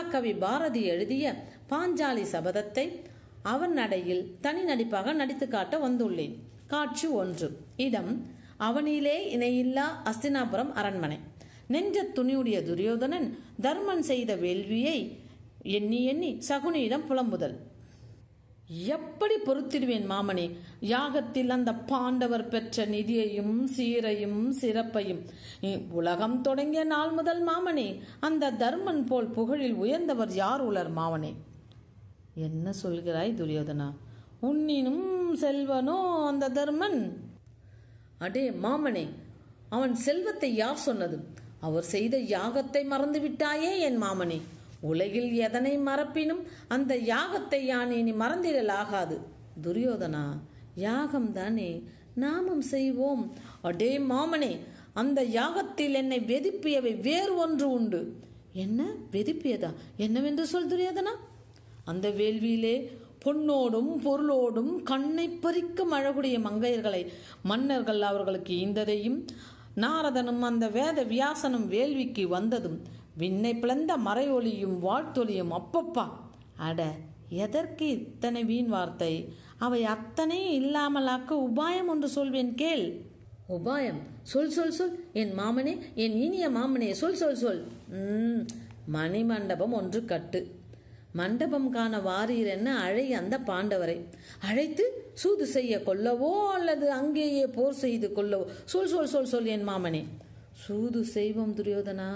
மகாகவி பாரதி எழுதிய பாஞ்சாலி சபதத்தை அவர் நடையில் தனி நடிப்பாக நடித்து காட்ட வந்துள்ளேன். காட்சி 1. இடம் அவனிலே இணையில்லா அஸ்தினாபுரம் அரண்மனை. நெஞ்ச துணியுடைய துரியோதனன் தர்மன் செய்த வேள்வியை எண்ணி எண்ணி சகுனியிடம் புலம்புதல். எப்படி பொறுத்திடுவேன் மாமனே, யாகத்தில் அந்த பாண்டவர் பெற்ற நிதியையும் சீரையும் சிறப்பையும். உலகம் தொடங்கிய நாள் முதல் மாமனே, அந்த தர்மன் போல் புகழில் உயர்ந்தவர் யார் உலர் மாமனே? என்ன சொல்கிறாய் துரியோதனா? உன்னினும் செல்வனோ அந்த தர்மன்? அடே மாமனே, அவன் செல்வத்தை யார் சொன்னது? அவர் செய்த யாகத்தை மறந்து விட்டாயே என் மாமனே. உலகில் எதனை மறப்பினும் அந்த யாகத்தை யான் இனி மறந்திடலாகாது. துரியோதனா, யாகம் தானே, நாமும் செய்வோம். அடே மாமனே, அந்த யாகத்தில் என்னை வெதுப்பியவை வேறு ஒன்று உண்டு. என்ன வெதுப்பியதா? என்னவென்று சொல் துரியோதனா. அந்த வேள்வியிலே பொன்னோடும் பொருளோடும் கண்ணை பறிக்கும் அழகுடைய மங்கையர்களை மன்னர்கள் அவர்களுக்கு ஈந்ததையும், நாரதனும் அந்த வேத வியாசனும் வேள்விக்கு வந்ததும் விண்ணை பிளந்த மறை ஒளியும் வாழ்த்தொலியும். அப்பப்பா, அட எதற்கு இத்தனை வீண் வார்த்தை? அவை அத்தனை இல்லாமலாக்க உபாயம் ஒன்று சொல்வேன் கேள். உபாயம்? சொல் சொல் சொல் என் மாமனே, என் இனிய மாமனே, சொல் சொல் சொல். மணிமண்டபம் ஒன்று கட்டு. மண்டபம் காண வாரீர் என்ன அழை அந்த பாண்டவரை. அழைத்து சூது செய்ய கொள்ளவோ அல்லது அங்கேயே போர் செய்து கொள்ளவோ? சொல் சொல் சொல் சொல் என் மாமனே. சூது செய்வோம் துரியோதனா,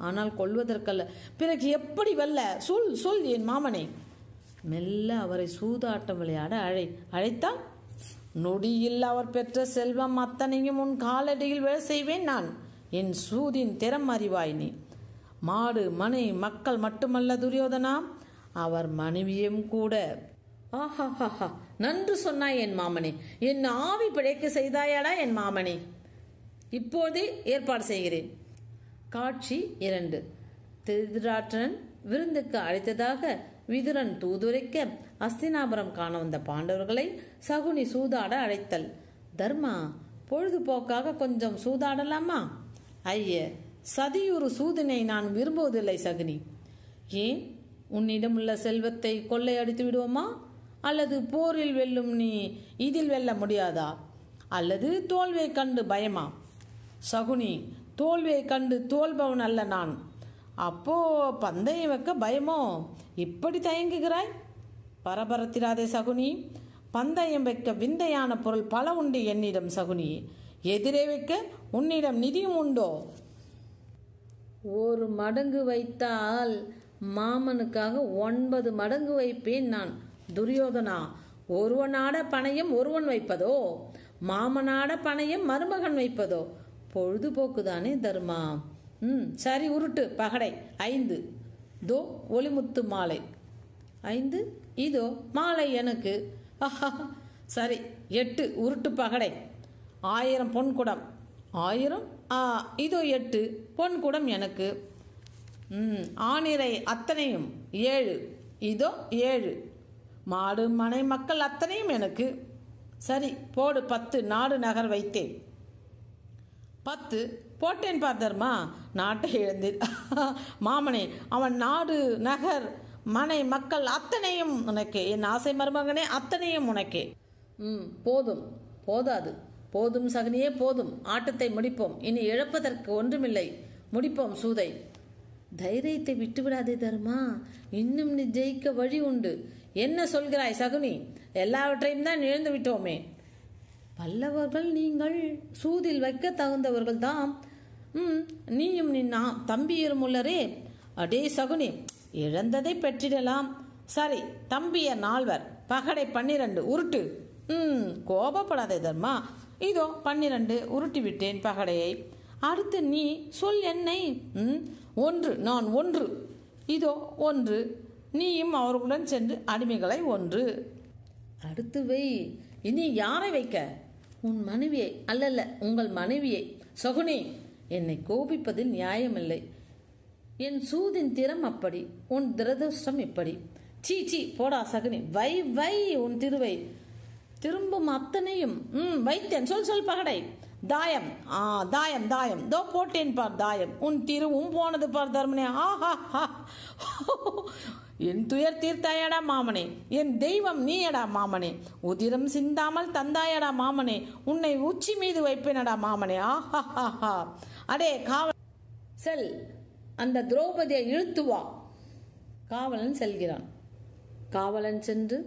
ஆனால் கொள்வதற்கல்ல. பிறகு எப்படி வல்ல? சொல் சொல் என் மாமனே. மெல்ல அவரை சூதாட்டம் விளையாட அழைத்தால் நொடியில் அவர் பெற்ற செல்வம் அத்தனையும் உன் காலடியில் வேலை செய்வேன் நான். என் சூதின் திறம் அறிவாய் நீ. மாடு மனை மக்கள் மட்டுமல்ல துரியோதனா, அவர் மனைவியும் கூட. ஆஹாஹா, நன்று சொன்னாய் என் மாமனே. என் ஆவி பிழைக்க செய்தாயாடா என் மாமனே. இப்போதே ஏற்பாடு செய்கிறேன். காட்சி 2. திருதராட்டிரன் விருந்துக்கு அழைத்ததாக விதுரன் தூதுரைக்க அஸ்தினாபுரம் காண வந்த பாண்டவர்களை சகுனி சூதாட அழைத்தல். தர்மா, பொழுதுபோக்காக கொஞ்சம் சூதாடலாமா? ஐய, சதியுறு சூதினை நான் விரும்புவதில்லை சகுனி. ஏன்? உன்னிடம் உள்ள செல்வத்தை கொள்ளையடித்து விடுவோமா? அல்லது போரில் வெல்லும் நீ இதில் வெல்ல முடியாதா? அல்லது தோல்வியை கண்டு பயமா? சகுனி, தோல்வியை கண்டு தோல்பவன் அல்ல நான். அப்போ பந்தயம் வைக்க பயமோ? இப்படி தயங்குகிறாய்? பரபரத்திராதே சகுனி. பந்தயம் வைக்க விந்தையான பொருள் பல உண்டு என்னிடம் சகுனி. எதிரே வைக்க உன்னிடம் நிதியும் உண்டோ? 1 மடங்கு வைத்தால் மாமனுக்காக 9 மடங்கு வைப்பேன் நான். துரியோதனா, ஒருவனாட பணையம் ஒருவன் வைப்பதோ? மாமனாட பணையம் மருமகன் வைப்பதோ? பொழுதுபோக்குதானே தர்மா. சரி, உருட்டு பகடை 5. தோ ஒளிமுத்து மாலை 5. இதோ மாலை எனக்கு. சரி 8. உருட்டு பகடை 1000 பொன்குடம். 1000? இதோ 8 பொன்குடம் எனக்கு. ஆனிரை அத்தனையும் 7. இதோ 7. மாடு மனை மக்கள் அத்தனையும் எனக்கு. சரி போடு 10 நாடு நகர் வைத்தேன். 10 போட்டேன் பார்த்தர்மா. நாட்டை இழந்தேன் மாமனே. அவன் நாடு நகர் மனை மக்கள் அத்தனையும் உனக்கே. என் ஆசை மருமகனே, அத்தனையும் உனக்கே. போதும். போதாது. போதும் சகுனியே, போதும். ஆட்டத்தை முடிப்போம். இனி இழப்பதற்கு ஒன்றுமில்லை. முடிப்போம் சூதை. தைரியத்தை விட்டுவிடாதே தர்மா. இன்னும் நீ ஜெயிக்க வழி உண்டு. என்ன சொல்கிறாய் சகுனி? எல்லாவற்றையும் தான் இழந்து விட்டோமே. பல்லவர்கள் நீங்கள் சூதில் வைக்க தகுந்தவர்கள் தான். நீயும் நீ தம்பியரும் உள்ளரே. அடே சகுனி, இழந்ததை பெற்றிடலாம். சரி, தம்பிய 4 பகடை 12 உருட்டு. கோபப்படாதே தர்மா. இதோ 12 உருட்டி விட்டேன் பகடையை. அடுத்து நீ சொல் என்னை. 1. நான் 1. இதோ 1. நீயும் அவர்களுடன் சென்று அடிமைகளை 1. அடுத்து வை. இனி யாரை வைக்க? உன் மனைவியை. அல்லல்ல, உங்கள் மனைவியை. சகுனி, என்னை கோபிப்பதில் நியாயமில்லை. என் சூதின் திறம் அப்படி, உன் துரதிருஷ்டம் இப்படி. சீ போடா சகுனி. வை உன் திருவை. திரும்பும் அத்தனையும் வைத்தேன். சொல் பகடை. தாயம், தாயம் தாயம், தோ போட்டேன் பார் தாயம், உன் திருவும் போனது பார் தர்மனே. ஆஹா, என் துயர் தீர்த்தாயடா மாமனே, என் தெய்வம் நீயடா மாமனே, உதிரம் சிந்தாமல் தந்தாயடா மாமனே, உன்னை உச்சி மீது வைப்பேனடா மாமனே. ஆஹா, அடே காவல் செல், அந்த திரௌபதியை இழுத்து வா. காவலன் செல்கிறான். காவலன் சென்று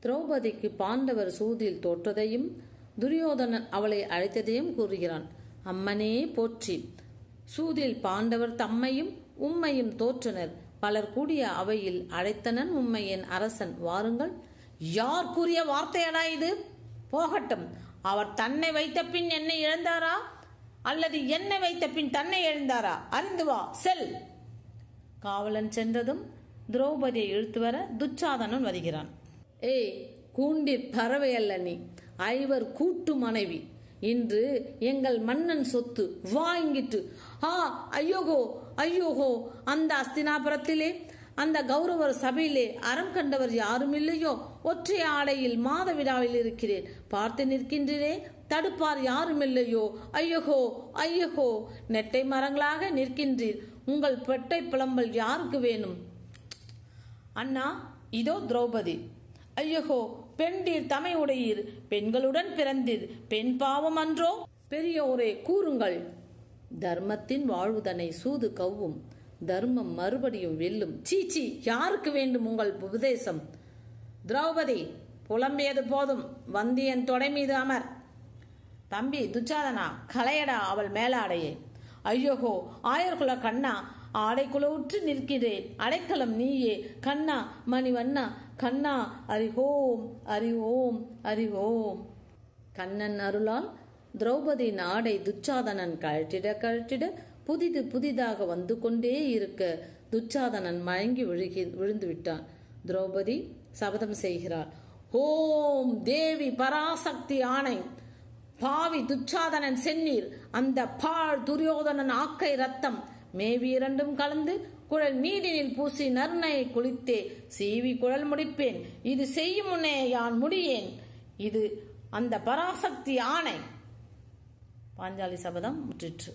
திரௌபதிக்கு பாண்டவர் சூதில் தோற்றதையும் துரியோதனன் அவளை அழைத்ததையும் கூறுகிறான். அம்மனே போற்றி, சூதில் பாண்டவர் தம்மையும் உம்மையும் தோற்றனர், பலர் கூடிய அவையில் அழைத்தனன் உம்மையின் அரசன், வாருங்கள். யார் கூறிய வார்த்தையடா இது? போகட்டும், அவர் தன்னை வைத்த பின் என்னை இழந்தாரா அல்லது என்னை வைத்த பின் தன்னை எழுந்தாரா? அறிந்து வா, செல். காவலன் சென்றதும் திரௌபதியை இழுத்து வர துச்சாதனன் வருகிறான். ஏய் கூண்டிற் பறவை அல்ல நீ, ஐவர் கூட்டு மனைவி, இன்று எங்கள் மன்னன் சொத்து, வாங்கிட்டு. ஐயோகோ ஐயோகோ, அந்த அஸ்தினாபுரத்திலே அந்த கௌரவர் சபையிலே அறம் கண்டவர் யாரும் இல்லையோ, ஒற்றை ஆடையில் மாத விழாவில் இருக்கிறேன், பார்த்து நிற்கின்றே, தடுப்பார் யாரும் இல்லையோ. ஐயோகோ ஐயோகோ, நெட்டை மரங்களாக நிற்கின்றீர், உங்கள் பெட்டை புலம்பல் யாருக்கு வேணும்? அண்ணா, இதோ திரௌபதி. ஐயோகோ, பெண்டீர் தமை உடையீர், பெண்களுடன் பிறந்தீர், பெண் பாவம் அன்றோ? பெரியோரே கூறுங்கள். தர்மத்தின் வாழ்வுதனை சூது கவ்வும், தர்மம் மறுபடியும் வெல்லும். சீச்சி, யாருக்கு வேண்டும் உங்கள் உபதேசம்? திரௌபதி, புலம்பியது போதும், வந்து என் தொடை மீது அமர். தம்பி துச்சாதனா, களையடா அவள் மேலாடையே. ஐயோகோ ஆயர்குல கண்ணா, ஆடைக்குளவுற்று நிற்கிறேன், அடைக்கலம் நீயே கண்ணா, மணிவண்ணா கண்ணா, அறிவோம் அறிவோம் அறிவோம். கண்ணன் அருளால் திரௌபதியின் ஆடை துச்சாதனன் கழட்டிட கழட்டிட புதிது புதிதாக வந்து கொண்டே இருக்க துச்சாதனன் மயங்கி விழுந்து விட்டான். திரௌபதி சபதம் செய்கிறாள். ஓம் தேவி பராசக்தி ஆணை, பாவி துச்சாதனன் செந்நீர், அந்த பாழ் துரியோதனன் ஆக்கை ரத்தம் மேவி இரண்டும் கலந்து குழல் மீடினில் பூசி நறுணையை குளித்தே சீவி குழல் முடிப்பேன், இது செய்யும் முன்னே யான் முடியேன், இது அந்த பராசக்தி ஆணை. பாஞ்சாலி சபதம் முற்றிற்று.